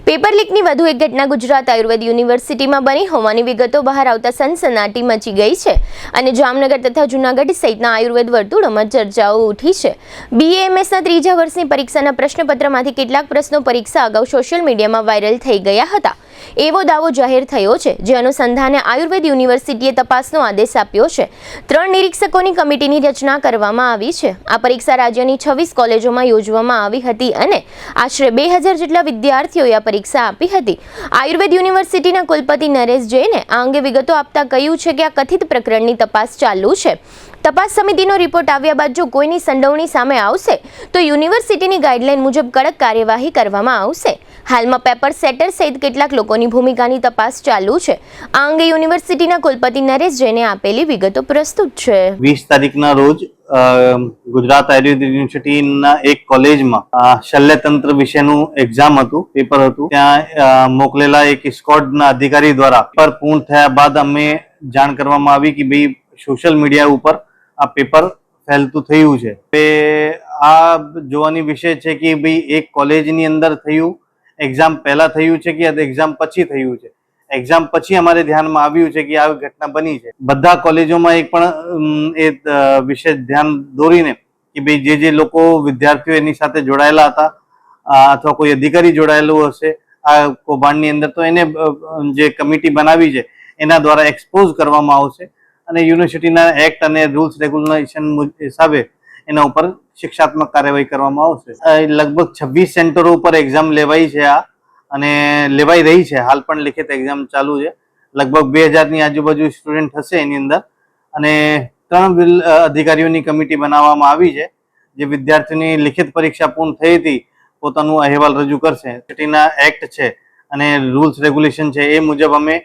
Paper લીકની વધુ એક ઘટના ગુજરાત આયુર્વેદ યુનિવર્સિટીમાં બની હોવાની વિગતો બહાર આવતા સનસનાટી મચી ગઈ છે અને જામનગર તથા જૂનાગઢ સહિતના આયુર્વેદ વર્તુળોમાં ચર્ચાઓ ઉઠી છે। BAMSના ત્રીજા વર્ષની પરીક્ષાના પ્રશ્નપત્રમાંથી કેટલાક પ્રશ્નો પરીક્ષા અગાઉ સોશિયલ મીડિયામાં વાયરલ થઈ ગયા હતા એવો દાવો જાહેર થયો છે, જે અનુસંધાને આયુર્વેદ યુનિવર્સિટીએ તપાસનો આદેશ આપ્યો છે। 3 નિરીક્ષકોની કમિટીની રચના કરવામાં આવી છે। આ પરીક્ષા રાજ્યની 26 કોલેજોમાં યોજવામાં આવી હતી અને આશરે 2000 જેટલા વિદ્યાર્થીઓએ આ પરીક્ષા આપી હતી। આયુર્વેદ યુનિવર્સિટીના કુલપતિ નરેશ જૈને આ અંગે વિગતો આપતા કહ્યું છે કે આ કથિત પ્રકરણની તપાસ ચાલુ છે। તપાસ સમિતિનો રિપોર્ટ આવ્યા બાદ જો કોઈની સંડોવણી સામે આવશે તો યુનિવર્સિટીની ગાઈડલાઈન મુજબ કડક કાર્યવાહી કરવામાં આવશે। હાલમાં પેપર સેટર સહિત કેટલાક લોકોની ભૂમિકાની તપાસ ચાલુ છે। આ અંગે યુનિવર્સિટીના કુલપતિ નરેશ જૈને આપેલી વિગતો પ્રસ્તુત છે। 20 તારીખના રોજ ગુજરાત આયુર્વેદ યુનિવર્સિટીના એક કોલેજમાં શલ્યતંત્ર વિશેનું એક્ઝામ હતું, પેપર હતું। ત્યાં મોકલેલા એક સ્કોડના અધિકારી દ્વારા પેપર પૂર્ણ થયા બાદ અમે જાણ કરવામાં આવી કે ભાઈ સોશિયલ મીડિયા ઉપર આ પેપર ફેલતું થયું છે। આ જોવાની વિષય છે કે ભાઈ એક કોલેજની અંદર થયું, એક્ઝામ પહેલા થયું છે કે એક્ઝામ પછી થયું છે। એક્ઝામ પછી અમારે ધ્યાનમાં આવ્યું છે કે આવી ઘટના બની છે। બધા કોલેજોમાં એક પણ એ વિશે ધ્યાન દોરીને કે ભાઈ જે લોકો વિદ્યાર્થીઓ એની સાથે જોડાયેલા હતા અથવા કોઈ અધિકારી જોડાયેલો હશે આ કૌભાંડની અંદર, તો એને જે કમિટી બનાવી છે એના દ્વારા એક્સપોઝ કરવામાં આવશે અને યુનિવર્સિટીના એક્ટ અને રૂલ્સ રેગ્યુલેશન હિસાબે એના ઉપર શિક્ષાત્મક કાર્યવાહી કરવામાં આવશે। લગભગ 26 સેન્ટરો ઉપર એક્ઝામ લેવાઈ છે આ અને લેવાઈ રહી છે। હાલ પણ લિખિત એક્ઝામ ચાલુ છે। લગભગ 2000 ની આજુબાજુ સ્ટુડન્ટ હશે એની અંદર અને 3 અધિકારીઓની કમિટી બનાવવામાં આવી છે, જે વિદ્યાર્થીઓની લિખિત પરીક્ષા પૂર્ણ થઈ હતી પોતાનું અહેવાલ રજૂ કરશે। યુનિવર્સિટીના એક્ટ છે અને રૂલ્સ રેગ્યુલેશન છે એ મુજબ અમે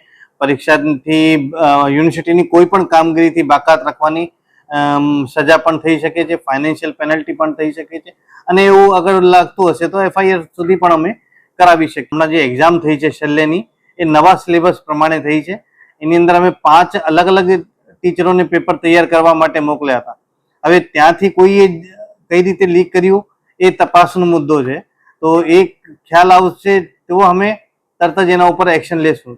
પરીક્ષાથી યુનિવર્સિટીની કોઈ પણ કામગીરીથી બાકાત રાખવાની સજા પણ થઈ શકે છે, ફાઇનાન્શિયલ પેનલ્ટી પણ થઈ શકે છે અને એવું અગર લાગતું હશે તો FIR સુધી પણ અમે કરાવી શકીએ। હમણાં જે એક્ઝામ થઈ છે શલ્યની એ નવા સિલેબસ પ્રમાણે થઈ છે। એની અંદર અમે 5 અલગ અલગ ટીચરોને પેપર તૈયાર કરવા માટે મોકલ્યા હતા। હવે ત્યાંથી કોઈએ કઈ રીતે લીક કર્યું એ તપાસનો મુદ્દો છે, તો એ ખ્યાલ આવશે તો અમે તરત જ એના ઉપર એક્શન લેશું।